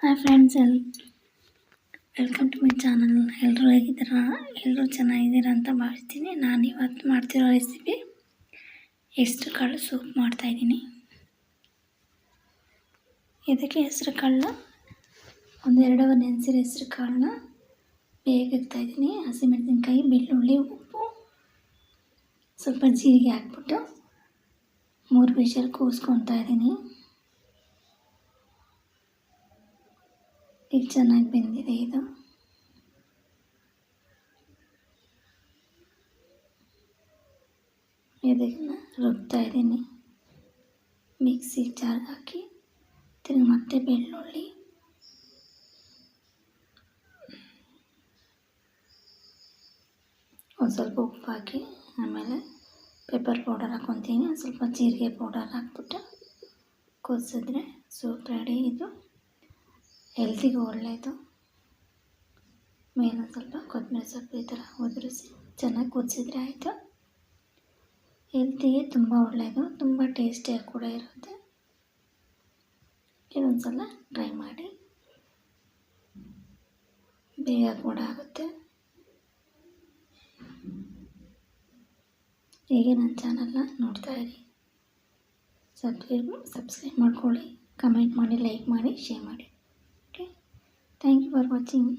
Hi friends, welcome to my channel. ಎಲ್ಲರೂ ಹೇಗಿದ್ದೀರಾ? ಎಲ್ಲರೂ ಚೆನ್ನಾಗಿದ್ದೀರಾ ಅಂತ ಭಾವಿಸ್ತೀನಿ. ನಾನು ಇವತ್ತು ಮಾಡ್ತಿರೋ ರೆಸಿಪಿ ಹೆಸ್ರು ಕಾಳು ಸೂಪ್ ಮಾಡ್ತಾಯಿದ್ದೀನಿ. ಇದಕ್ಕೆ ಹೆಸ್ರು ಕಾಳನ್ನ ಒಂದೆರಡು ಅವರ್ ನೆನೆಸಿರೋ ಹೆಸ್ರು ಕಾಳನ್ನ ಬೇಯಿಸ್ತಾಯಿದ್ದೀನಿ. ಹಸಿಮೆಣಸಿನ್ಕಾಯಿ, ಬೆಳ್ಳುಳ್ಳಿ, ಉಪ್ಪು, ಸ್ವಲ್ಪ ಜೀರಿಗೆ ಹಾಕ್ಬಿಟ್ಟು 3 ವಿಷಲ್ ಕೂಗಿಸ್ಕೊತಾ ಇದ್ದೀನಿ. ಈಗ ಚೆನ್ನಾಗಿ ಬೆಂದಿದೆ. ಇದು ಇದನ್ನು ರುಬ್ತಾ ಇದ್ದೀನಿ. ಮಿಕ್ಸಿ ಜಾರ್ಗೆ ಹಾಕಿ ತಿರುಗಿ ಮತ್ತೆ ಬೆಳ್ಳುಳ್ಳಿ, ಒಂದು ಸ್ವಲ್ಪ ಉಪ್ಪು ಹಾಕಿ ಆಮೇಲೆ ಪೆಪ್ಪರ್ ಪೌಡರ್ ಹಾಕ್ಕೊತೀನಿ. ಸ್ವಲ್ಪ ಜೀರಿಗೆ ಪೌಡರ್ ಹಾಕ್ಬಿಟ್ಟು ಕುದಿಸಿದ್ರೆ ಸೂಪ್ ರೆಡಿ. ಇದು ಹೆಲ್ತಿಗೂ ಒಳ್ಳೆಯದು. ಮೇಲೊಂದು ಸ್ವಲ್ಪ ಕೊತ್ತಂಬರಿ ಸೊಪ್ಪು ಈ ಥರ ಉದುರಿಸಿ ಚೆನ್ನಾಗಿ ಕುದಿಸಿದ್ರೆ ಆಯಿತು. ಹೆಲ್ತಿಗೆ ತುಂಬ ಒಳ್ಳೆಯದು, ತುಂಬ ಟೇಸ್ಟಿಯಾಗಿ ಕೂಡ ಇರುತ್ತೆ. ಇದೊಂದು ಸಲ ಟ್ರೈ ಮಾಡಿ, ಬೇಗ ಕೂಡ ಆಗುತ್ತೆ. ಹೀಗೆ ನನ್ನ ಚಾನಲ್ನ ನೋಡ್ತಾ ಇರಿ. ಸಬ್ಸ್ಕ್ರೈಬ್ ಮಾಡ್ಕೊಳ್ಳಿ, ಕಮೆಂಟ್ ಮಾಡಿ, ಲೈಕ್ ಮಾಡಿ, ಶೇರ್ ಮಾಡಿ. Okay, thank you for watching.